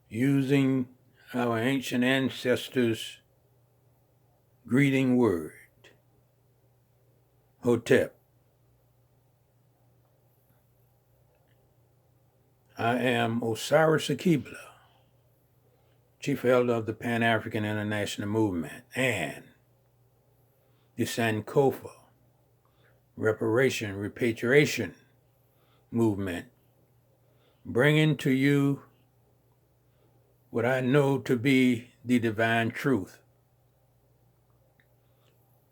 using our ancient ancestors' greeting word, Hotep. I am Osiris Akibla, Chief Elder of the Pan-African International Movement and the Sankofa Reparation movement, bringing to you what I know to be the divine truth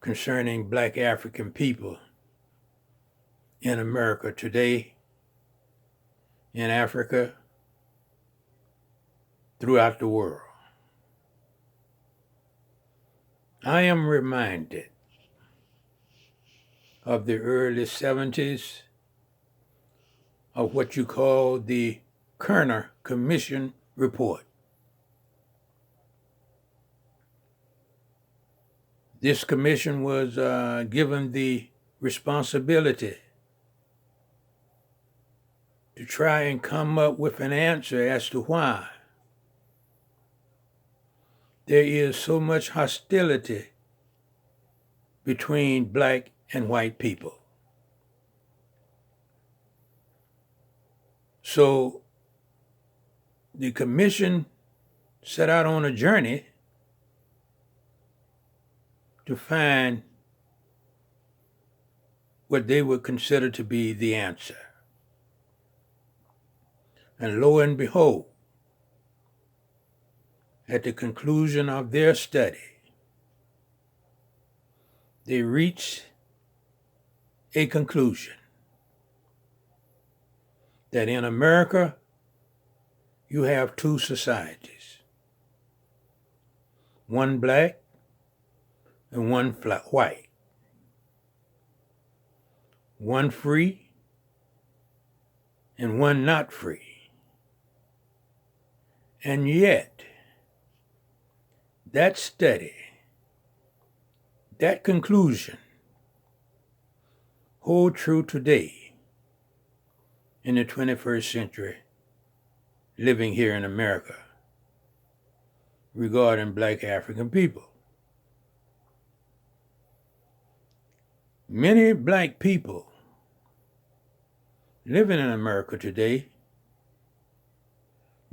concerning Black African people in America today, in Africa, throughout the world. I am reminded of the early 70s of what you call the Kerner Commission report. This commission was given the responsibility to try and come up with an answer as to why there is so much hostility between Black and white people. So the commission set out on a journey to find what they would consider to be the answer. And lo and behold, at the conclusion of their study, they reached a conclusion that in America, you have two societies, one Black and one white, one free and one not free. And yet, that study, that conclusion, hold true today in the 21st century, living here in America, regarding Black African people. Many Black people living in America today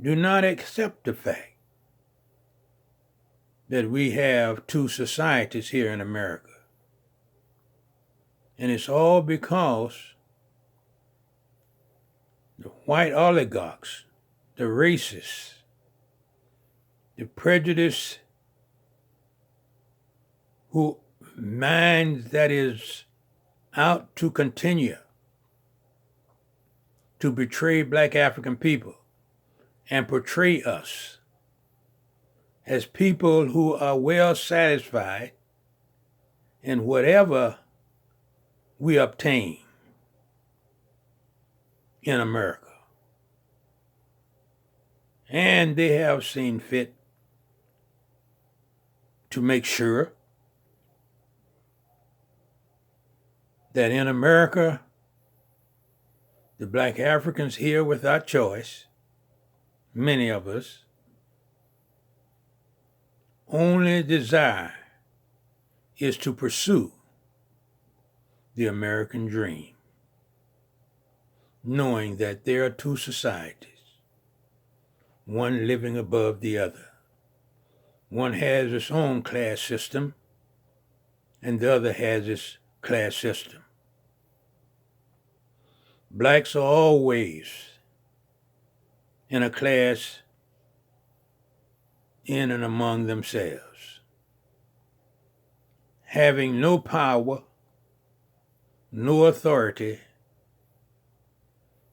do not accept the fact that we have two societies here in America. And it's all because the white oligarchs, the racists, the prejudice who mind that is out to continue to betray Black African people and portray us as people who are well satisfied in whatever we obtain in America. And they have seen fit to make sure that in America, the Black Africans here without choice, many of us, only desire is to pursue the American dream, knowing that there are two societies, one living above the other. One has its own class system, and the other has its class system. Blacks are always in a class in and among themselves, having no power, no authority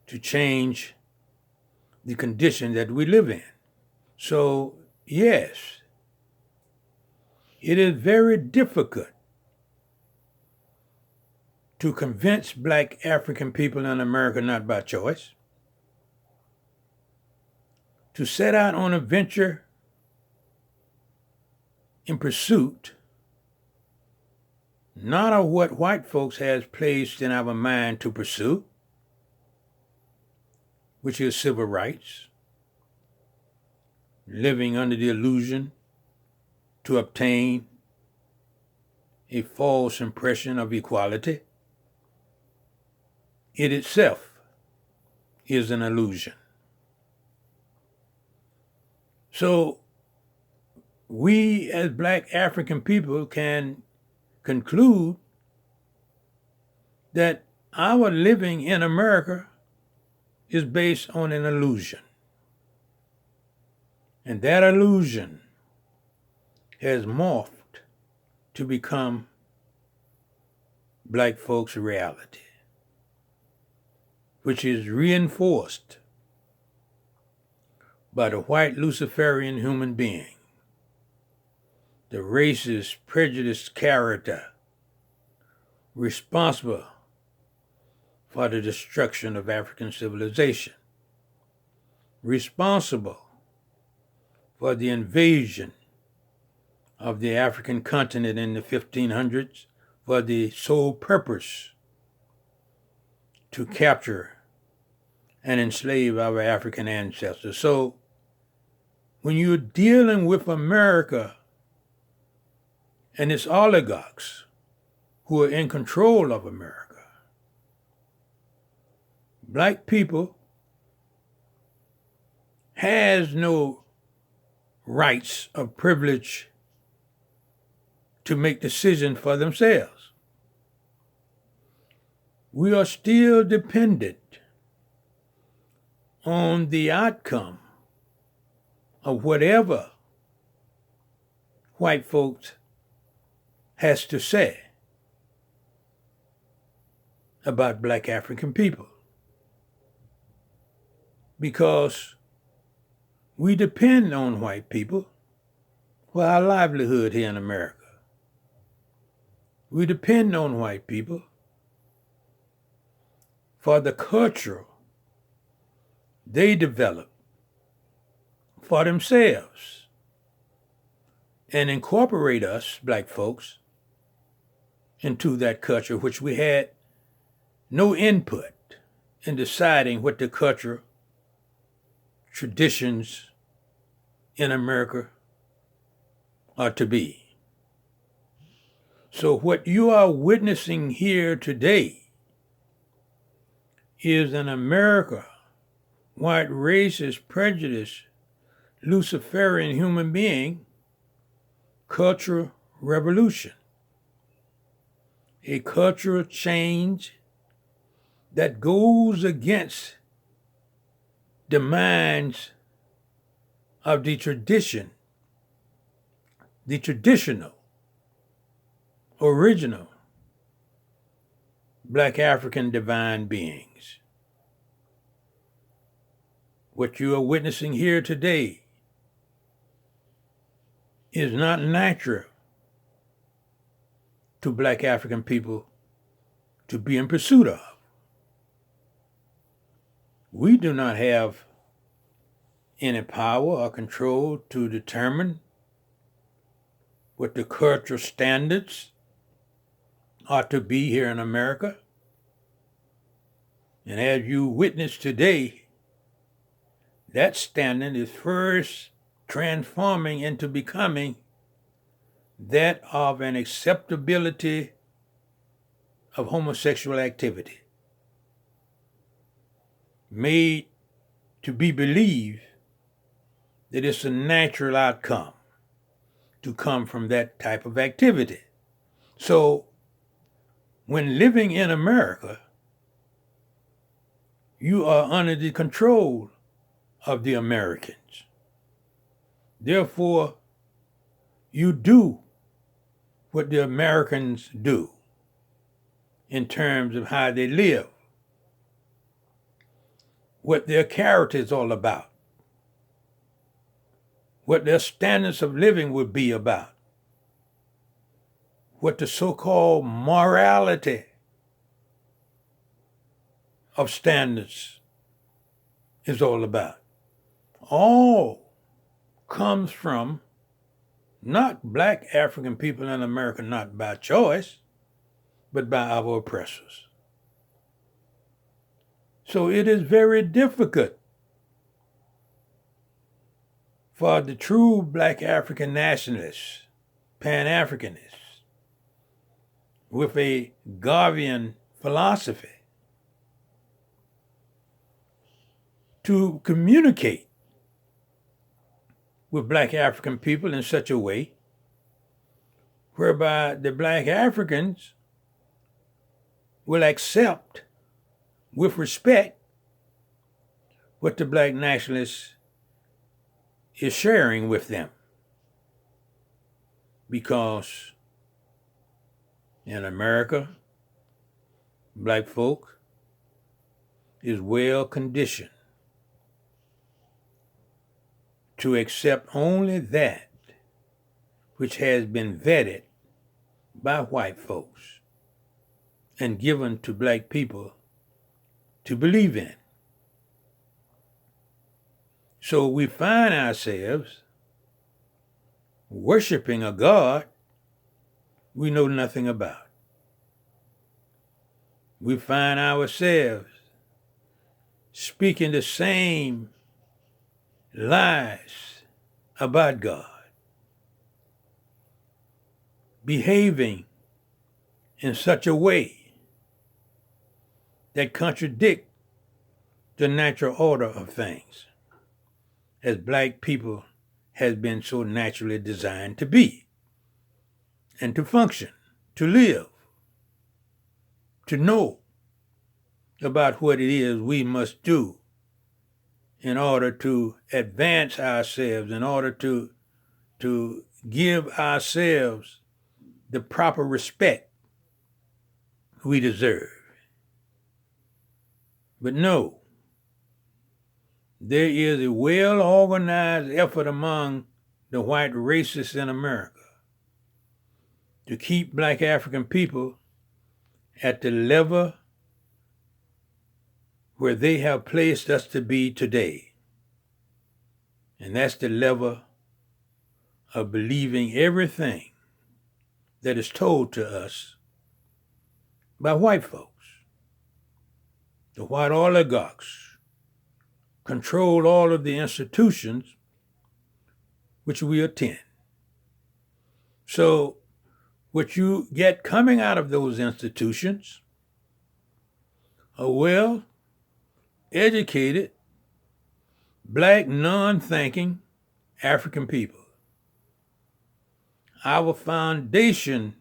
to change the condition that we live in. So, yes, it is very difficult to convince Black African people in America, not by choice, to set out on a venture in pursuit not of what white folks has placed in our mind to pursue, which is civil rights, living under the illusion to obtain a false impression of equality. It itself is an illusion. So we as Black African people can conclude that our living in America is based on an illusion. And that illusion has morphed to become Black folks' reality, which is reinforced by the white Luciferian human being, the racist, prejudiced character responsible for the destruction of African civilization, responsible for the invasion of the African continent in the 1500s for the sole purpose to capture and enslave our African ancestors. So when you're dealing with America and its oligarchs who are in control of America, Black people has no rights or privilege to make decisions for themselves. We are still dependent on the outcome of whatever white folks has to say about Black African people. Because we depend on white people for our livelihood here in America. We depend on white people for the culture they develop for themselves and incorporate us, Black folks, into that culture, which we had no input in deciding what the culture, traditions in America are to be. So what you are witnessing here today is an America, white racist, prejudiced, Luciferian human being, cultural revolution. A cultural change that goes against the minds of the traditional, original Black African divine beings. What you are witnessing here today is not natural to Black African people to be in pursuit of. We do not have any power or control to determine what the cultural standards are to be here in America. And as you witness today, that standard is first transforming into becoming that of an acceptability of homosexual activity, made to be believed that it's a natural outcome to come from that type of activity. So when living in America, you are under the control of the Americans. Therefore, you do what the Americans do in terms of how they live, what their character is all about, what their standards of living would be about, what the so-called morality of standards is all about. All comes from not Black African people in America, not by choice, but by our oppressors. So it is very difficult for the true black African nationalists, Pan-Africanists, with a Garveyan philosophy, to communicate with black African people in such a way whereby the black Africans will accept with respect what the black nationalist is sharing with them. Because in America, black folk is well conditioned to accept only that which has been vetted by white folks and given to black people to believe in. So we find ourselves worshiping a God we know nothing about. We find ourselves speaking the same lies about God, behaving in such a way that contradict the natural order of things, as black people has been so naturally designed to be and to function, to live, to know about what it is we must do in order to advance ourselves, in order to give ourselves the proper respect we deserve. But no, there is a well-organized effort among the white racists in America to keep black African people at the level where they have placed us to be today. And that's the level of believing everything that is told to us by white folks. The white oligarchs control all of the institutions which we attend. So what you get coming out of those institutions are well-educated, black, non-thinking African people. Our foundation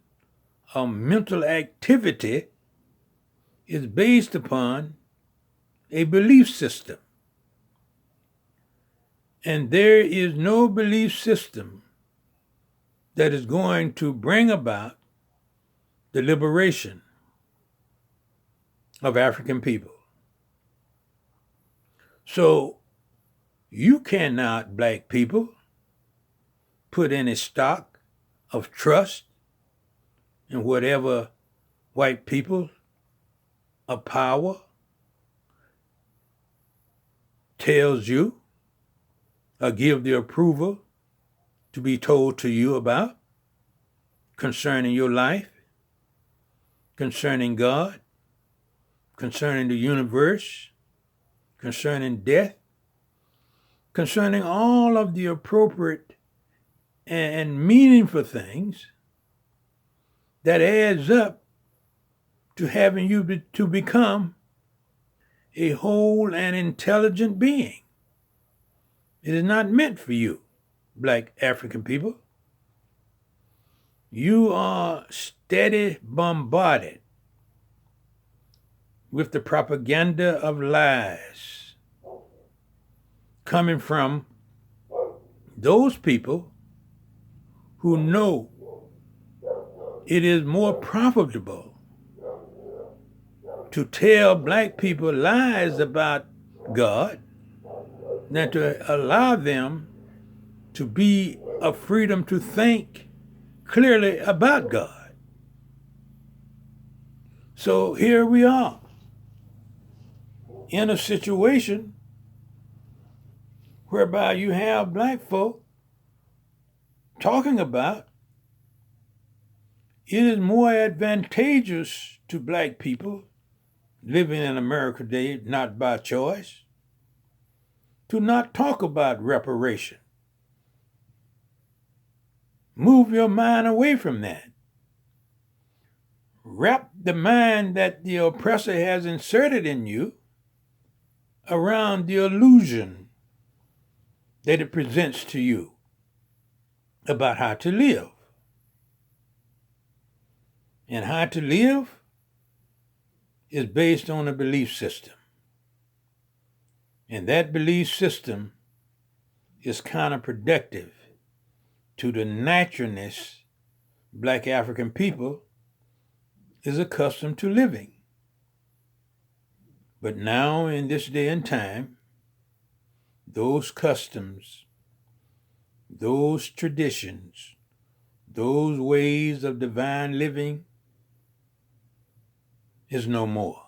of mental activity is based upon a belief system. And there is no belief system that is going to bring about the liberation of African people. So you cannot, black people, put any stock of trust in whatever white people of power tells you or give the approval to be told to you about concerning your life, concerning God, concerning the universe, concerning death, concerning all of the appropriate and meaningful things that adds up to having you to become a whole and intelligent being. It is not meant for you, black African people. You are steady bombarded with the propaganda of lies coming from those people who know it is more profitable to tell black people lies about God than to allow them to be of freedom to think clearly about God. So here we are in a situation whereby you have black folk talking about it is more advantageous to black people living in America today, not by choice, to not talk about reparation, Move your mind away from that. Wrap the mind that the oppressor has inserted in you around the illusion that it presents to you about how to live. And how to live is based on a belief system. And that belief system is counterproductive to the naturalness Black African people is accustomed to living. But now, in this day and time, those customs, those traditions, those ways of divine living is no more.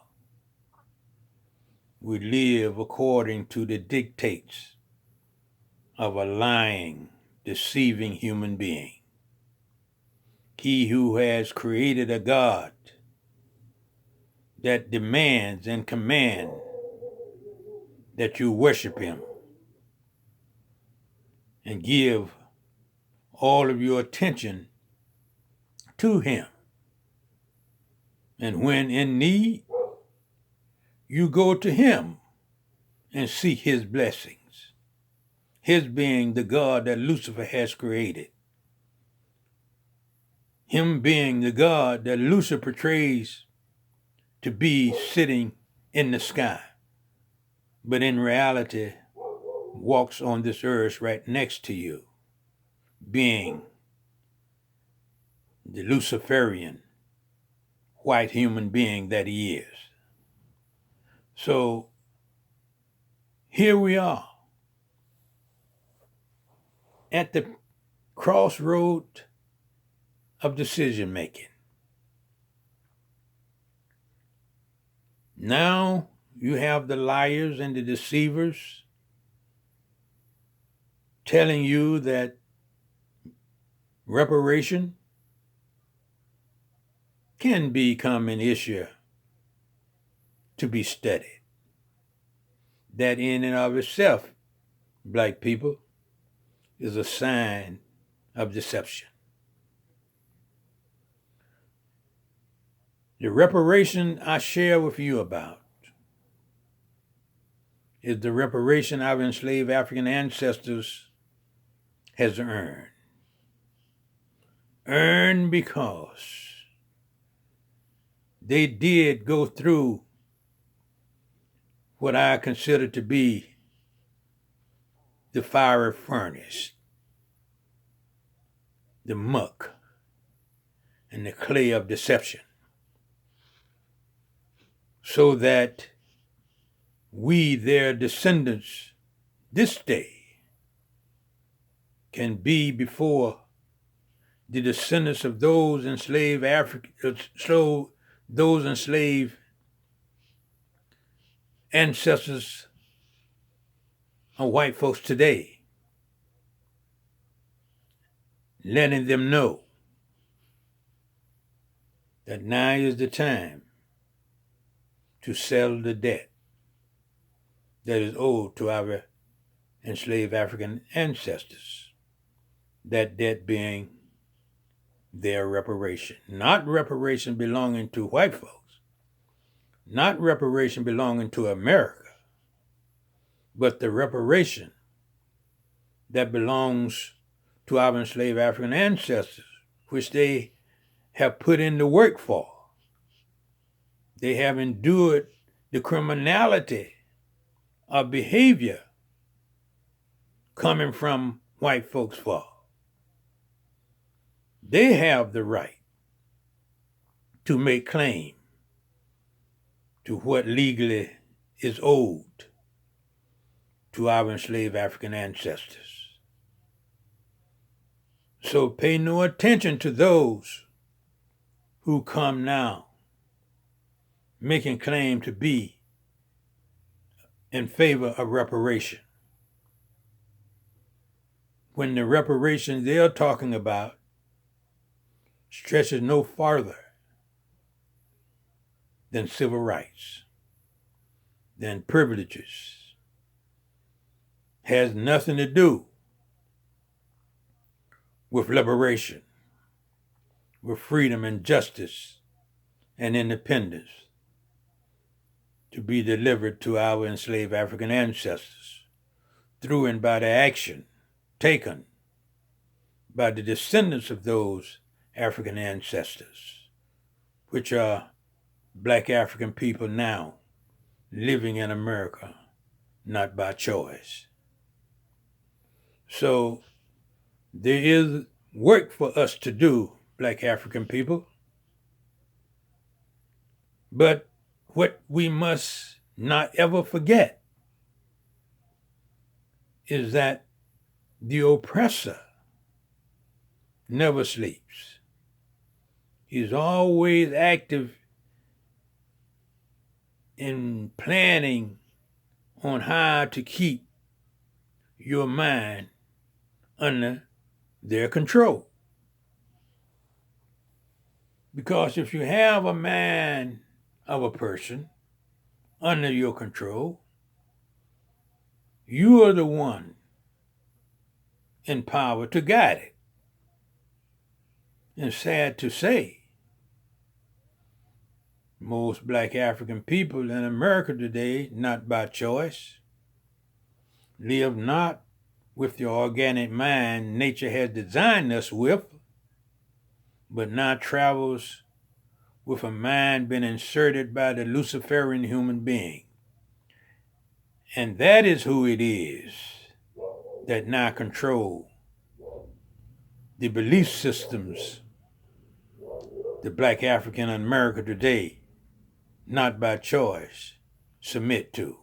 We live according to the dictates of a lying, deceiving human being. He who has created a God that demands and commands that you worship him and give all of your attention to him. And when in need, you go to him and seek his blessings, his being the God that Lucifer has created, him being the God that Lucifer portrays to be sitting in the sky, but in reality walks on this earth right next to you, being the Luciferian white human being that he is. So here we are at the crossroad of decision making. Now you have the liars and the deceivers telling you that reparation can become an issue to be studied. That in and of itself, Black people, is a sign of deception. The reparation I share with you about is the reparation our enslaved African ancestors has earned. Earned because they did go through what I consider to be the fiery furnace, the muck, and the clay of deception, so that we, their descendants, this day, can be before the descendants of those enslaved those enslaved ancestors of white folks today, letting them know that now is the time to settle the debt that is owed to our enslaved African ancestors, that debt being their reparation. Not reparation belonging to white folks, not reparation belonging to America, but the reparation that belongs to our enslaved African ancestors, which they have put in the work for. They have endured the criminality of behavior coming from white folks for. They have the right to make claim to what legally is owed to our enslaved African ancestors. So pay no attention to those who come now making claim to be in favor of reparation, when the reparation they're talking about stretches no farther than civil rights, than privileges, has nothing to do with liberation, with freedom and justice and independence to be delivered to our enslaved African ancestors through and by the action taken by the descendants of those African ancestors, which are Black African people now living in America, not by choice. So there is work for us to do, Black African people. But what we must not ever forget is that the oppressor never sleeps. He's always active in planning on how to keep your mind under their control. Because if you have a mind of a person under your control, you are the one in power to guide it. And sad to say, most Black African people in America today, not by choice, live not with the organic mind nature has designed us with, but now travels with a mind been inserted by the Luciferian human being. And that is who it is that now control the belief systems the Black African in America today, not by choice, submit to.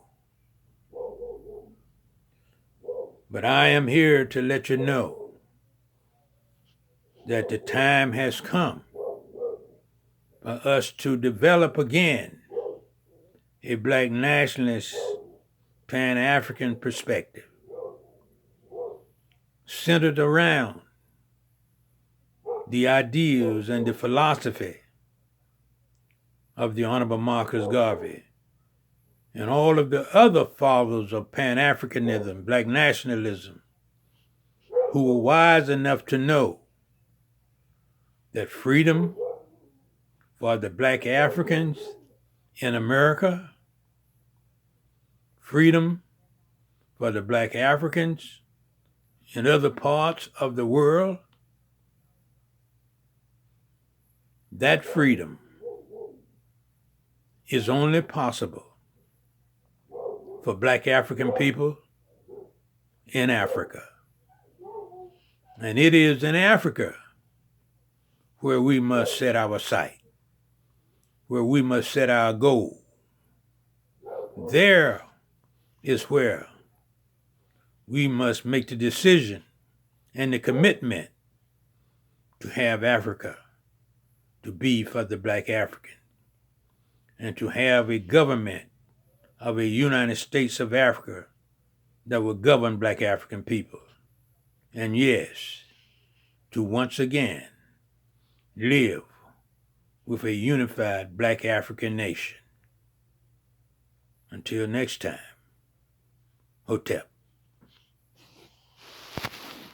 But I am here to let you know that the time has come for us to develop again a Black nationalist Pan-African perspective centered around the ideals and the philosophy of the Honorable Marcus Garvey and all of the other fathers of Pan-Africanism, Black nationalism, who were wise enough to know that freedom for the Black Africans in America, freedom for the Black Africans in other parts of the world, that freedom is only possible for Black African people in Africa. And it is in Africa where we must set our sight, where we must set our goal. There is where we must make the decision and the commitment to have Africa to be for the Black African and to have a government of a United States of Africa that will govern Black African people. And yes, to once again live with a unified Black African nation. Until next time, Hotep.